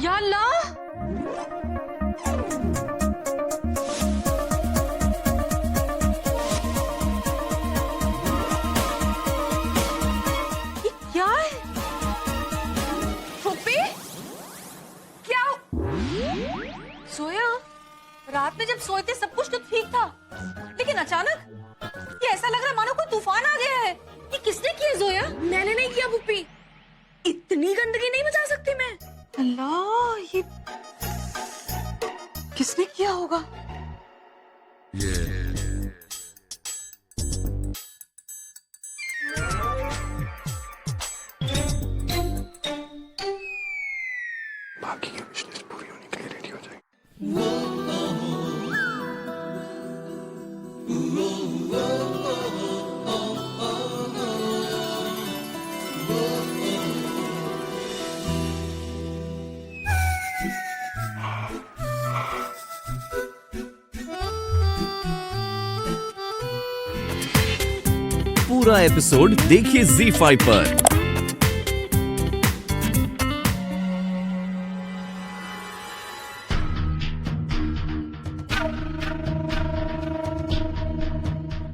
या अल्लाह, ये क्या है? फुप्पी, क्या सोया? रात में जब सोए थे सब कुछ तो ठीक था, लेकिन अचानक ये ऐसा लग रहा है मानो कोई तूफान आ गया है। ये किसने किया जोया? मैंने नहीं किया पुप्पी, इतनी गंदगी नहीं मचा सकती मैं। अल्लाह, ये किसने किया होगा? बाकी की विशेष पूरी होने के लिए रेडी हो जाए। पूरा एपिसोड देखिए ZEE5 पर।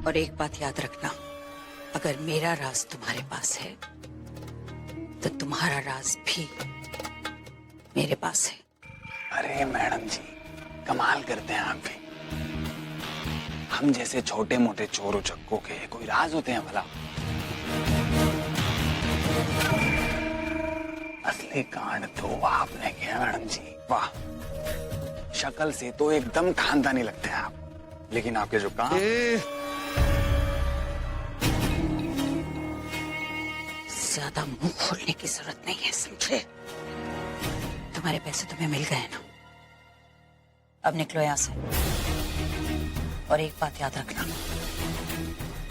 और एक बात याद रखना, अगर मेरा राज तुम्हारे पास है तो तुम्हारा राज भी मेरे पास है। अरे मैडम जी, कमाल करते हैं आप भी। हम जैसे छोटे मोटे चोरों चक्कों के कोई राज होते हैं भला? असली कांड तो आपने किया मैडम जी, वाह। शक्ल से तो एकदम खानदानी लगते हैं आप, लेकिन आपके जो काम। ज्यादा मुंह खोलने की जरूरत नहीं है, समझे? तुम्हारे पैसे तुम्हें मिल गए ना, अब निकलो यहां से। और एक बात याद रखना,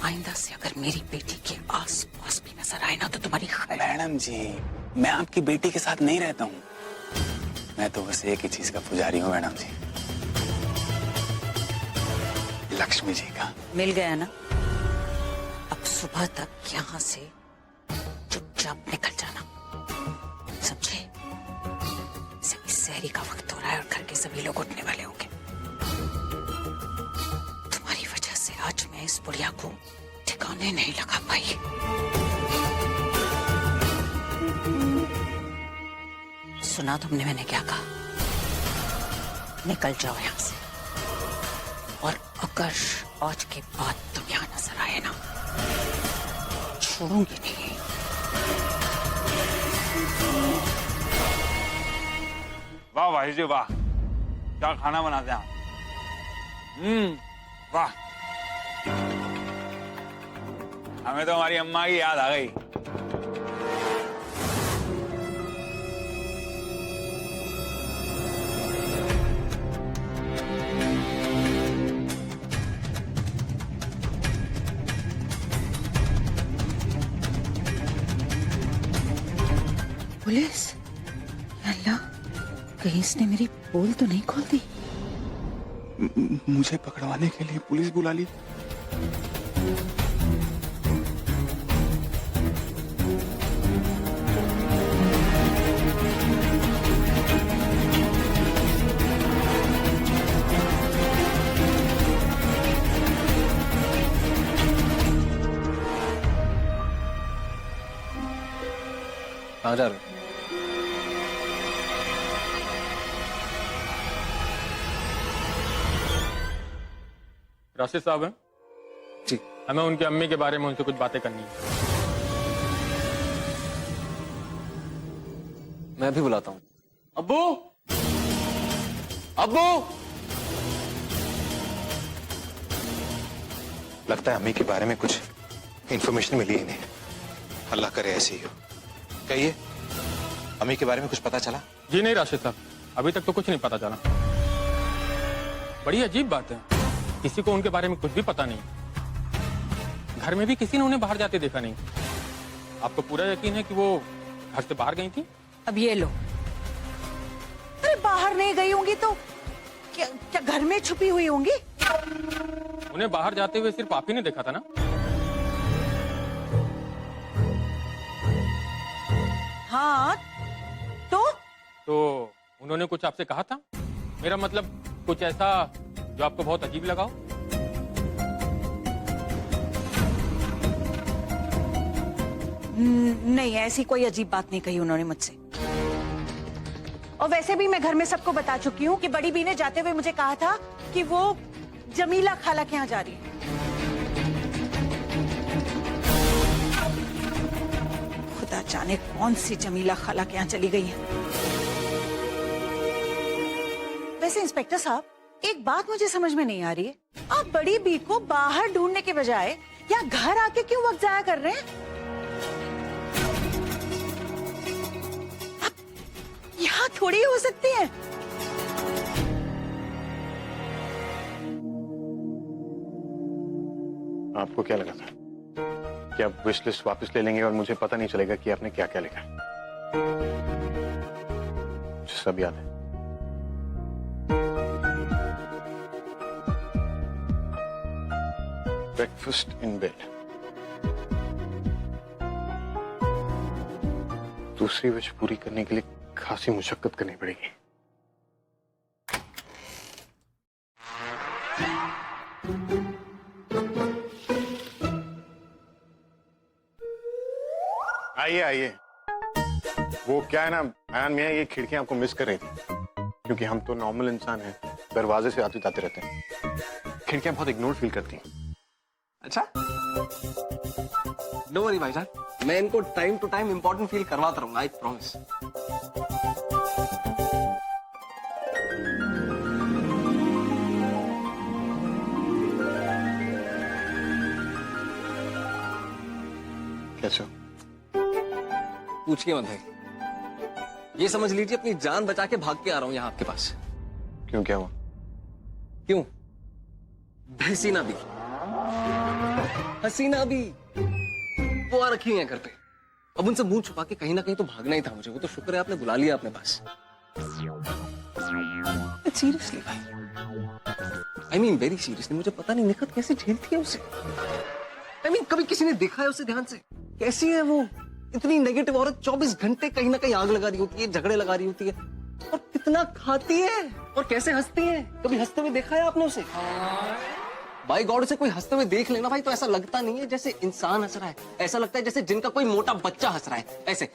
आइंदा से अगर मेरी बेटी के आस पास भी नजर आए ना तो तुम्हारी खैर। मैडम जी, मैं आपकी बेटी के साथ नहीं रहता हूँ, मैं तो बस एक ही चीज का पुजारी हूँ मैडम जी, लक्ष्मी जी का। मिल गया ना, अब सुबह तक यहाँ से चुपचाप निकल जाना, समझे? सभी सहरी का वक्त हो रहा है और घर के सभी लोग उठने वाले होंगे। तुम्हारी वजह से आज मैं इस बुढ़िया को ठिकाने नहीं लगा पाई। सुना तुमने मैंने क्या कहा? निकल जाओ यहाँ से, और अगर आज के बाद तुम यहाँ नजर आए ना, छोड़ूंगी नहीं। वाह भाई जी वाह, क्या खाना बनाते हैं आप। वाह, हमें तो हमारी अम्मा की याद आ गई। पुलिस? अल्लाह, कहीं इसने मेरी पोल तो नहीं खोल दी? मुझे पकड़वाने के लिए पुलिस बुला ली। कहाँ जा रहे हो? राशिद साहब हैं जी। हमें उनकी अम्मी के बारे में उनसे कुछ बातें करनी है। मैं भी बुलाता हूँ। अब्बू, अब्बू। लगता है अम्मी के बारे में कुछ इंफॉर्मेशन मिली इन्हें। अल्लाह करे ऐसे ही हो। कहिए, अम्मी के बारे में कुछ पता चला? जी नहीं राशिद साहब, अभी तक तो कुछ नहीं पता चला। बड़ी अजीब बात है, किसी को उनके बारे में कुछ भी पता नहीं। घर में भी किसी ने उन्हें बाहर जाते देखा नहीं। आपको पूरा यकीन है कि वो घर से बाहर गई थी? अब ये लो। अरे बाहर नहीं गई होंगी तो क्या क्या घर में छुपी हुई होंगी? उन्हें बाहर जाते हुए सिर्फ आप ही ने देखा था ना? हाँ, तो उन्होंने कुछ आपसे कहा था? मेरा मतलब कुछ ऐसा जो आपको बहुत अजीब लगा हो? नहीं, ऐसी कोई अजीब बात नहीं कही उन्होंने मुझसे। और वैसे भी मैं घर में सबको बता चुकी हूँ कि बड़ी बी ने जाते हुए मुझे कहा था कि वो जमीला खाला के यहाँ जा रही है। खुदा जाने कौन सी जमीला खाला के यहाँ चली गई है। वैसे इंस्पेक्टर साहब, एक बात मुझे समझ में नहीं आ रही है, आप बड़ी बी को बाहर ढूंढने के बजाय या घर आके क्यों वक्त जाया कर रहे हैं? आप यहाँ थोड़ी हो सकती है। आपको क्या लगा था कि आप विश लिस्ट वापस ले लेंगे और मुझे पता नहीं चलेगा कि आपने क्या क्या लिखा? मुझे सब याद है। Breakfast in bed. दूसरी विश पूरी करने के लिए खासी मुशक्कत करनी पड़ेगी। आइए आइए। वो क्या है ना आयान मियां, ये खिड़कियां आपको मिस कर रही थी क्योंकि हम तो नॉर्मल इंसान हैं, दरवाजे से आते जाते रहते हैं। खिड़कियां बहुत इग्नोर फील करती हैं। अच्छा, नो वरी भाईजान, मैं इनको time to time important feel करवाता रहूंगा, आई प्रॉमिस। कैसे हो? पूछिए मत भाई, ये समझ लीजिए अपनी जान बचा के भाग के आ रहा हूं यहाँ आपके पास। क्यों, क्या हुआ? क्यों? हसीना भी, हसीना भी वो आ रखी है घर पे। अब उनसे मुंह छुपा के कहीं ना कहीं तो भागना ही था मुझे। वो तो शुक्र है आपने बुला लिया अपने पास। सीरियसली भाई, आई मीन वेरी सीरियसली, मुझे पता नहीं निखत कैसे झेलती है उसे। आई मीन कभी किसी ने देखा है उसे ध्यान से? कैसी है वो? इतनी नेगेटिव औरत 24 घंटे कहीं ना कहीं आग लगा रही होती है, झगड़े लगा रही होती है, और कितना खाती है और कैसे हंसती है। कभी हंसते हुए देखा है आपने उसे? भाई गॉड, उसे कोई हंसते हुए देख लेना भाई तो ऐसा लगता नहीं है जैसे इंसान हंस रहा है, ऐसा लगता है जैसे जिनका कोई मोटा बच्चा हंस रहा है, ऐसे।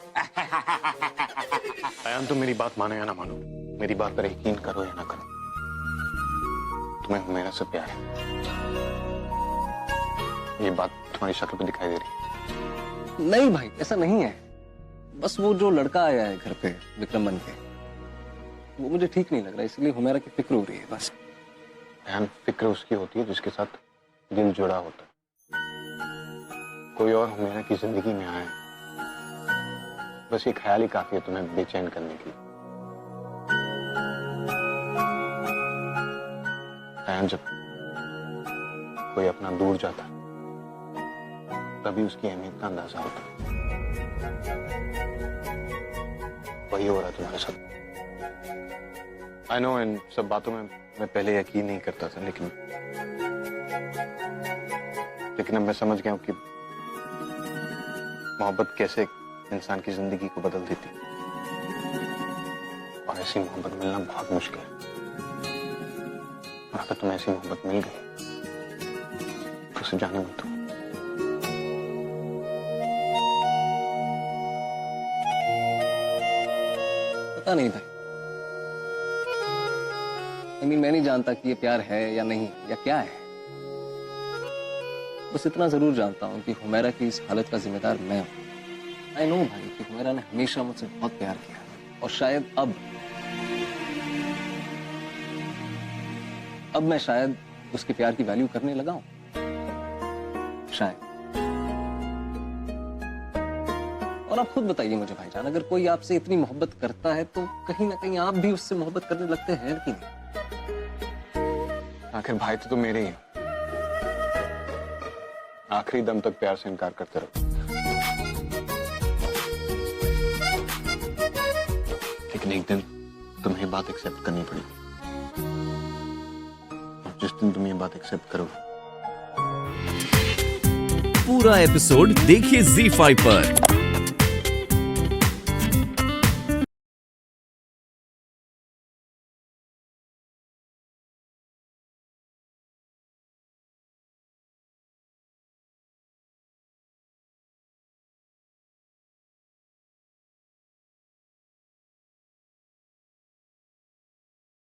आयान, तुम मेरी बात मानो या ना मानो, मेरी बात पर यकीन करो या ना करो, तुम्हें हुमैरा से प्यार है। ये बात तुम्हारी शक्ल पे दिखाई दे रही है। नहीं भाई, ऐसा नहीं है। बस वो जो लड़का आया है घर पे विक्रम बन के, वो मुझे ठीक नहीं लग रहा, इसलिए हुमैरा की फिक्र हो रही है बस। आयान, फिक्र उसकी होती है जिसके साथ दिल जुड़ा होता है। कोई और हुमैरा की जिंदगी में आए, बस ये ख्याल ही काफी है तुम्हें बेचैन करने के लिए। आयान, जब कोई अपना दूर जाता तभी उसकी अहमियत का अंदाजा होता। वही हो रहा तुम्हारे साथ। आई नो, इन सब बातों में मैं पहले यकीन नहीं करता था, लेकिन अब मैं समझ गया हूं कि मोहब्बत कैसे इंसान की जिंदगी को बदल देती, और ऐसी मोहब्बत मिलना बहुत मुश्किल है। और अगर तुम्हें ऐसी मोहब्बत मिल गई तो उसे जाने मत दो। पता नहीं भाई, मैं नहीं जानता कि ये प्यार है या नहीं या क्या है। बस इतना जरूर जानता हूं कि हुमैरा की इस हालत का जिम्मेदार मैं हूं। आई नो भाई कि हुमैरा ने हमेशा मुझसे बहुत प्यार किया, और शायद अब मैं शायद उसके प्यार की वैल्यू करने लगा हूं, शायद। और आप खुद बताइए मुझे भाईजान, अगर कोई आपसे इतनी मोहब्बत करता है तो कहीं ना कहीं आप भी उससे मोहब्बत करने लगते हैं कि नहीं? आखिर भाई तो तुम मेरे ही हो। आखिरी दम तक प्यार से इनकार करते रहो, लेकिन एक दिन तुम्हें ये बात एक्सेप्ट करनी पड़ेगी। और जिस दिन तुम ये बात एक्सेप्ट करो, पूरा एपिसोड देखिए ZEE5 पर।